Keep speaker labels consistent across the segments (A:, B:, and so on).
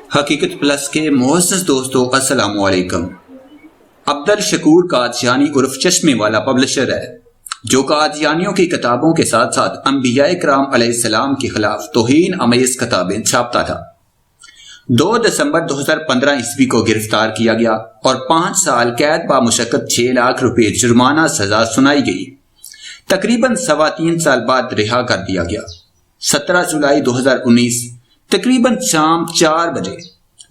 A: حقیقت پلس کے معزز دوستو السلام علیکم۔ عبدالشکور قادیانی عرف چشمے والا پبلشر ہے جو قادیانیوں کی کتابوں کے ساتھ ساتھ انبیاء کرام علیہ السلام کے خلاف توہین آمیز کتابیں چھاپتا تھا۔ 2 دسمبر 2015 عیسوی کو گرفتار کیا گیا اور 5 سال قید بامشقت 6 لاکھ روپے جرمانہ سزا سنائی گئی۔ تقریباً 3.25 سال بعد رہا کر دیا گیا۔ 17 جولائی 2019 تقریباً شام 4 بجے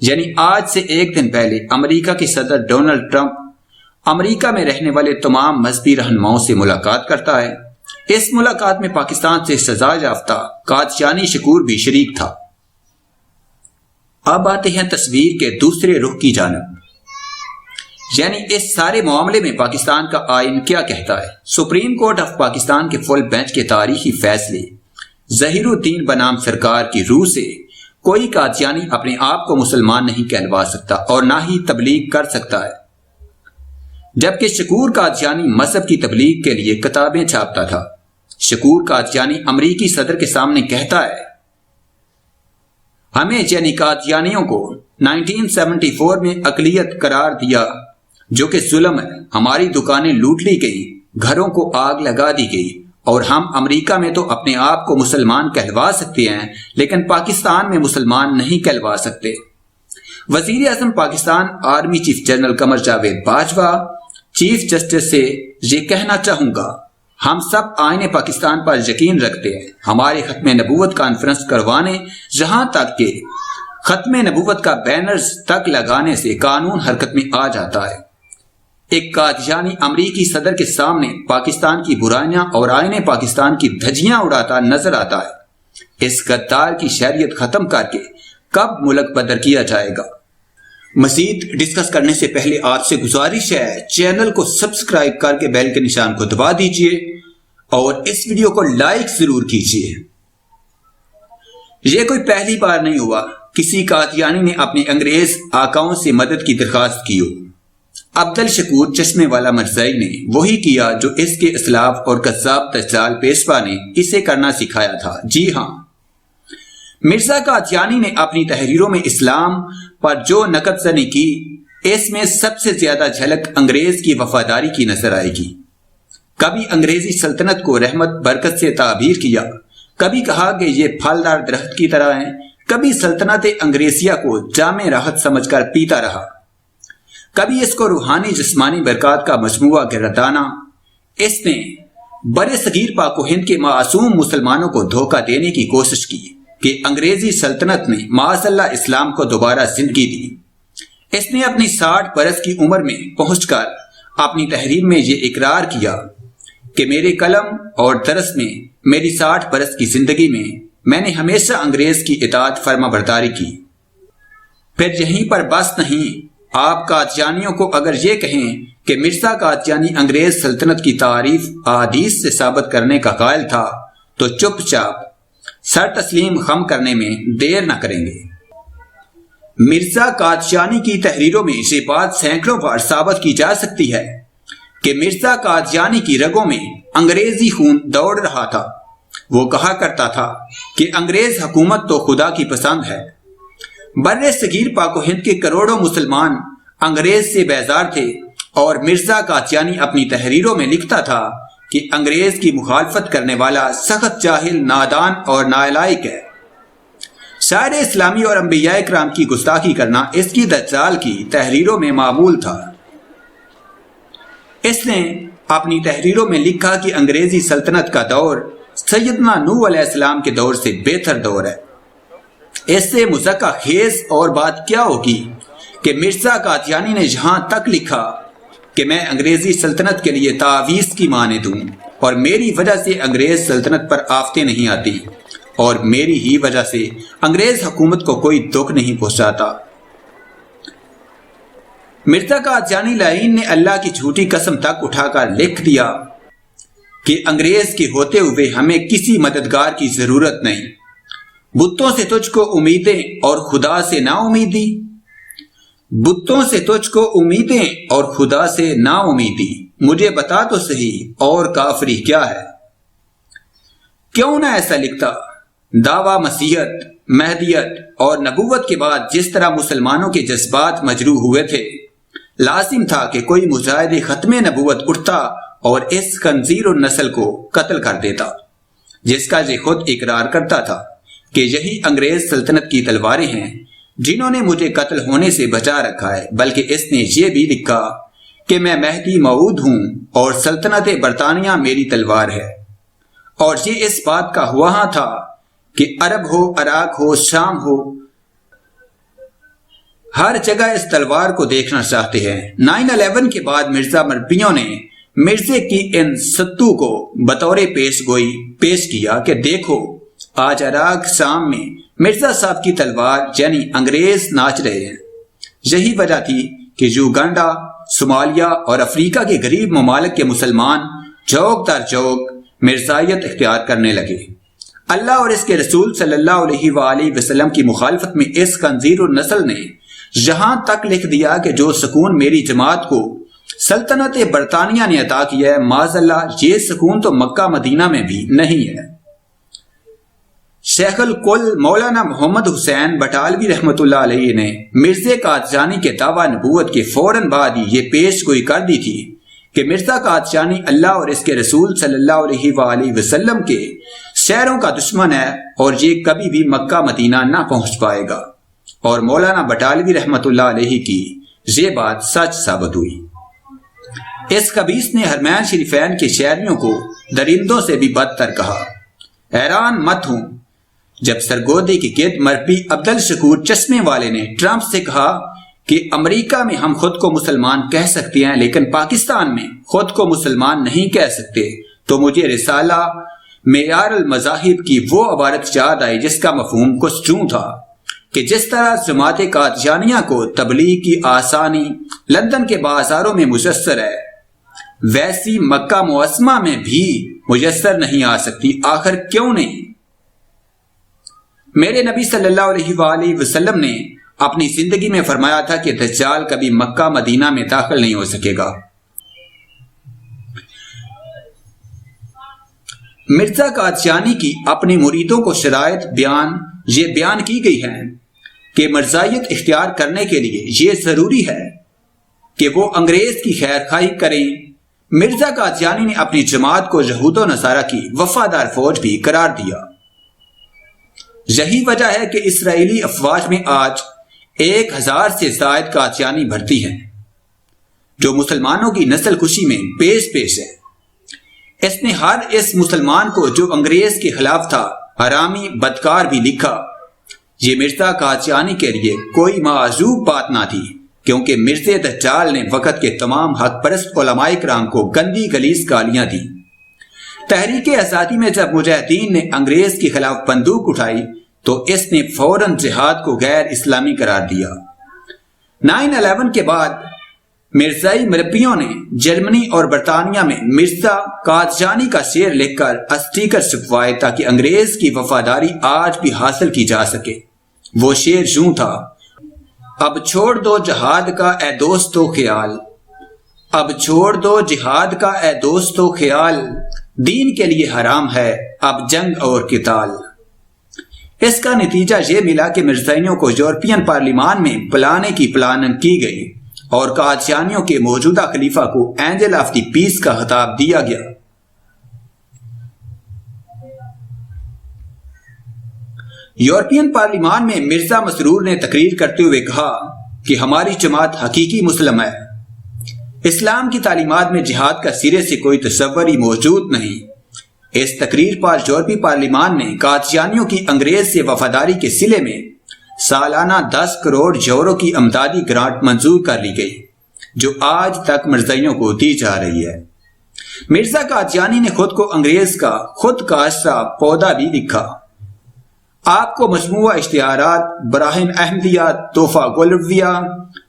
A: یعنی آج سے 1 دن پہلے امریکہ کے صدر ڈونلڈ ٹرمپ امریکہ میں رہنے والے تمام مذہبی رہنماؤں سے ملاقات کرتا ہے۔ اس ملاقات میں پاکستان سے سزا یافتہ قادیانی شکور بھی شریک تھا۔ اب آتے ہیں تصویر کے دوسرے رخ کی جانب، یعنی اس سارے معاملے میں پاکستان کا آئین کیا کہتا ہے۔ سپریم کورٹ آف پاکستان کے فل بینچ کے تاریخی فیصلے ظہیر الدین بنام سرکار کی روح سے کوئی قادیانی اپنے آپ کو مسلمان نہیں کہلوا سکتا اور نہ ہی تبلیغ کر سکتا ہے، جبکہ شکور قادیانی مذہب کی تبلیغ کے لیے کتابیں چھاپتا تھا۔ شکور قادیانی امریکی صدر کے سامنے کہتا ہے، ہمیں یعنی قادیانیوں کو 1974 میں اقلیت قرار دیا جو کہ ظلم ہے۔ ہماری دکانیں لوٹ لی گئی، گھروں کو آگ لگا دی گئی اور ہم امریکہ میں تو اپنے آپ کو مسلمان کہلوا سکتے ہیں لیکن پاکستان میں مسلمان نہیں کہلوا سکتے۔ وزیر اعظم Pakistan army chief general Qamar Javed Bajwa chief justice سے یہ کہنا چاہوں گا، ہم سب آئین پاکستان پر یقین رکھتے ہیں۔ ہمارے ختم نبوت کانفرنس کروانے جہاں تک کہ ختم نبوت کا بینرز تک لگانے سے قانون حرکت میں آ جاتا ہے۔ ایک قادیانی امریکی صدر کے سامنے پاکستان کی برائیاں اور آئین پاکستان کی دھجیاں اڑاتا نظر آتا ہے۔ اس غدار کی شہریت ختم کر کے کب ملک بدر کیا جائے گا؟ مزید ڈسکس کرنے سے پہلے آپ سے گزارش ہے چینل کو سبسکرائب کر کے بیل کے نشان کو دبا دیجئے اور اس ویڈیو کو لائک ضرور کیجئے۔ یہ کوئی پہلی بار نہیں ہوا کسی قادیانی نے اپنے انگریز آقاؤں سے مدد کی درخواست کی ہو۔ عبدالشکور چشمے والا مرزائی نے وہی کیا جو اس کے اسلاف اور قذاب دجال پیشوا نے اسے کرنا سکھایا تھا۔ جی ہاں، مرزا قادیانی نے اپنی تحریروں میں اسلام پر جو نقد زنی کی، اس میں سب سے زیادہ جھلک انگریز کی وفاداری کی نظر آئے گی۔ کبھی انگریزی سلطنت کو رحمت برکت سے تعبیر کیا، کبھی کہا کہ یہ پھلدار درخت کی طرح ہیں، کبھی سلطنت انگریزیہ کو جامع راحت سمجھ کر پیتا رہا، کبھی اس کو روحانی جسمانی برکات کا مجموعہ گردانا۔ اس نے برے صغیر پاک و ہند کے معصوم مسلمانوں کو دھوکہ دینے کی کوشش کی کہ انگریزی سلطنت نے معاذ اللہ اسلام کو دوبارہ زندگی دی۔ اس نے اپنی 60 برس کی عمر میں پہنچ کر اپنی تحریر میں یہ اقرار کیا کہ میرے قلم اور درس میں میری 60 برس کی زندگی میں نے ہمیشہ انگریز کی اطاعت فرما برداری کی۔ پھر یہیں پر بس نہیں، آپ قادیانیوں کو اگر یہ کہیں کہ مرزا قادیانی انگریز سلطنت کی تعریف احادیث سے ثابت کرنے کا قائل تھا تو چپ چاپ سر تسلیم خم کرنے میں دیر نہ کریں گے۔ مرزا قادیانی کی تحریروں میں یہ بات سینکڑوں بار ثابت کی جا سکتی ہے کہ مرزا قادیانی کی رگوں میں انگریزی خون دوڑ رہا تھا۔ وہ کہا کرتا تھا کہ انگریز حکومت تو خدا کی پسند ہے۔ برِ صغیر پاک و ہند کے کروڑوں مسلمان انگریز سے بیزار تھے اور مرزا قادیانی اپنی تحریروں میں لکھتا تھا کہ انگریز کی مخالفت کرنے والا سخت جاہل، نادان اور نالائق ہے۔ شاعر اسلامی اور انبیاء کرام کی گستاخی کرنا اس کی دجال کی تحریروں میں معمول تھا۔ اس نے اپنی تحریروں میں لکھا کہ انگریزی سلطنت کا دور سیدنا نوح علیہ السلام کے دور سے بہتر دور ہے۔ اس سے مذکر خیز اور بات کیا ہوگی کہ مرزا قادیانی نے یہاں تک لکھا کہ میں انگریزی سلطنت کے لیے تعویذ کی معنی دوں اور میری وجہ سے انگریز سلطنت پر آفتیں نہیں آتی اور میری ہی وجہ سے انگریز حکومت کو کوئی دکھ نہیں پہنچاتا۔ مرزا قادیانی لعین نے اللہ کی جھوٹی قسم تک اٹھا کر لکھ دیا کہ انگریز کے ہوتے ہوئے ہمیں کسی مددگار کی ضرورت نہیں۔ بتوں سے تجھ کو امیدیں اور خدا سے نا امیدی، بتوں سے تجھ کو امیدیں اور خدا سے نا امیدی، مجھے بتا تو صحیح اور کافری کیا ہے۔ کیوں نہ ایسا لکھتا؟ دعویٰ مسیحیت مہدیت اور نبوت کے بعد جس طرح مسلمانوں کے جذبات مجروح ہوئے تھے، لازم تھا کہ کوئی مجاہد ختم نبوت اٹھتا اور اس خنزیر النسل کو قتل کر دیتا، جس کا یہ خود اقرار کرتا تھا کہ یہی انگریز سلطنت کی تلواریں ہیں جنہوں نے مجھے قتل ہونے سے بچا رکھا ہے، بلکہ اس نے یہ بھی لکھا کہ میں مہدی موعود ہوں اور سلطنت برطانیہ میری تلوار ہے۔ اور یہ اس بات کا گواہ تھا کہ عرب ہو، عراق ہو، شام ہو، ہر جگہ اس تلوار کو دیکھنا چاہتے ہیں۔ 9/11 کے بعد مرزا مربیوں نے مرزے کی ان ستو کو بطور پیش گوئی پیش کیا کہ دیکھو آج عراق شام میں مرزا صاحب کی تلوار یعنی انگریز ناچ رہے ہیں۔ یہی وجہ تھی کہ یوگنڈا، صومالیہ اور افریقہ کے غریب ممالک کے مسلمان جوک در جوک مرزائیت اختیار کرنے لگے۔ اللہ اور اس کے رسول صلی اللہ علیہ وآلہ وسلم کی مخالفت میں اس خنزیر النسل نے یہاں تک لکھ دیا کہ جو سکون میری جماعت کو سلطنت برطانیہ نے عطا کیا ہے، معاذ اللہ یہ سکون تو مکہ مدینہ میں بھی نہیں ہے۔ شیخ الکل مولانا محمد حسین بٹالوی رحمۃ اللہ علیہ نے مرزا قادیانی کے دعویٰ نبوت کے فوراً بعد ہی یہ پیش گوئی کر دی تھی کہ مرزا قادیانی اللہ اور اس کے رسول صلی اللہ علیہ وآلہ وسلم کے شہروں کا دشمن ہے اور یہ کبھی بھی مکہ مدینہ نہ پہنچ پائے گا، اور مولانا بٹالوی رحمۃ اللہ علیہ کی یہ بات سچ ثابت ہوئی۔ اس خبیث نے حرمین شریفین کے شہریوں کو درندوں سے بھی بدتر کہا۔ حیران مت ہوں جب سرگودے کی گرد مربی عبدالشکور چشمے والے نے ٹرمپ سے کہا کہ امریکہ میں ہم خود کو مسلمان کہہ سکتے ہیں لیکن پاکستان میں خود کو مسلمان نہیں کہہ سکتے، تو مجھے رسالہ معیار المذاہب کی وہ عبارت یاد آئی جس کا مفہوم کچھ یوں تھا کہ جس طرح جماعت قادیانیہ کو تبلیغ کی آسانی لندن کے بازاروں میں میسر ہے، ویسی مکہ معظمہ میں بھی میسر نہیں آ سکتی۔ آخر کیوں نہیں؟ میرے نبی صلی اللہ علیہ وآلہ وسلم نے اپنی زندگی میں فرمایا تھا کہ دجال کبھی مکہ مدینہ میں داخل نہیں ہو سکے گا۔ مرزا قادیانی کی اپنی مریدوں کو شرائط یہ بیان کی گئی ہیں کہ مرزائیت اختیار کرنے کے لیے یہ ضروری ہے کہ وہ انگریز کی خیر خواہی کریں۔ مرزا قادیانی نے اپنی جماعت کو یہود و نصارہ کی وفادار فوج بھی قرار دیا۔ یہی وجہ ہے کہ اسرائیلی افواج میں آج 1000 سے زائد قادیانی بھرتی ہیں جو مسلمانوں کی نسل کشی میں پیش ہے۔ اس نے ہر اس مسلمان کو جو انگریز کے خلاف تھا حرامی بدکار بھی لکھا۔ یہ مرزا قادیانی کے لیے کوئی معذوب بات نہ تھی، کیونکہ مرزا دجال نے وقت کے تمام حق پرست علماء کرام کو گندی گلیز گالیاں دی۔ تحریک آزادی میں جب مجاہدین نے انگریز کے خلاف بندوق اٹھائی تو اس نے فوراً جہاد کو غیر اسلامی قرار دیا۔ 9/11 کے بعد مرزائی مربیوں نے جرمنی اور برطانیہ میں مرزا قادیانی کا شعر لکھ کر اسٹیکر چھپوائے تاکہ انگریز کی وفاداری آج بھی حاصل کی جا سکے۔ وہ شعر یوں تھا: اب چھوڑ دو جہاد کا اے دوستو خیال، اب چھوڑ دو جہاد کا اے دوستو خیال، دین کے لیے حرام ہے اب جنگ اور قتال۔ اس کا نتیجہ یہ ملا کہ مرزائیوں کو یورپین پارلیمان میں بلانے کی پلاننگ کی گئی اور قادیانیوں کے موجودہ خلیفہ کو اینجل آف دی پیس کا خطاب دیا گیا۔ یورپین پارلیمان میں مرزا مسرور نے تقریر کرتے ہوئے کہا کہ ہماری جماعت حقیقی مسلم ہے، اسلام کی تعلیمات میں جہاد کا سرے سے کوئی تصور ہی موجود نہیں۔ اس تقریر پر یورپی پارلیمان نے قادیانیوں کی انگریز سے وفاداری کے صلے میں سالانہ 10 کروڑ یورو کی امدادی گرانٹ منظور کر لی گئی، جو آج تک مرزائیوں کو دی جا رہی ہے۔ مرزا قادیانی نے خود کو انگریز کا خود کاشتہ پودا بھی لکھا۔ آپ کو مجموعہ اشتہارات، براہین احمدیہ، تحفہ گلرویہ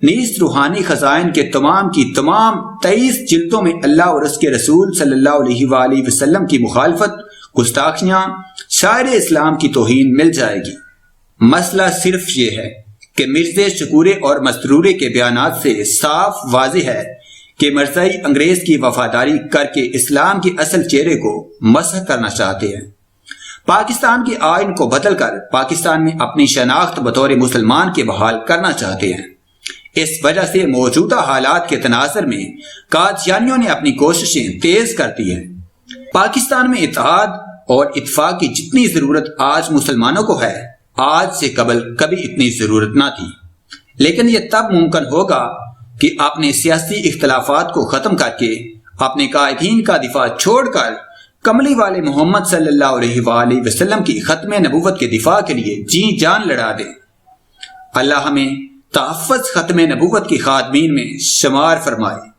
A: نیز روحانی خزائن کے تمام کی تمام 23 جلدوں میں اللہ اور اس کے رسول صلی اللہ علیہ وآلہ وسلم کی مخالفت، گستاخیاں، شاعر اسلام کی توہین مل جائے گی۔ مسئلہ صرف یہ ہے کہ مرزا شکورے اور مسرورے کے بیانات سے صاف واضح ہے کہ مرزائی انگریز کی وفاداری کر کے اسلام کے اصل چہرے کو مسح کرنا چاہتے ہیں۔ پاکستان کے آئین کو بدل کر پاکستان میں اپنی شناخت بطور مسلمان کے بحال کرنا چاہتے ہیں۔ اس وجہ سے موجودہ حالات کے تناظر میں قادیانیوں نے اپنی کوششیں تیز کر دی ہیں۔ پاکستان میں اتحاد اور اتفاق کی جتنی ضرورت آج مسلمانوں کو ہے، آج سے قبل کبھی اتنی ضرورت نہ تھی، لیکن یہ تب ممکن ہوگا کہ اپنے سیاسی اختلافات کو ختم کر کے اپنے قائدین کا دفاع چھوڑ کر کملی والے محمد صلی اللہ علیہ وآلہ وسلم کی ختم نبوت کے دفاع کے لیے جی جان لڑا دیں۔ اللہ ہمیں تحفظ ختم نبوت کی خادمین میں شمار فرمائے۔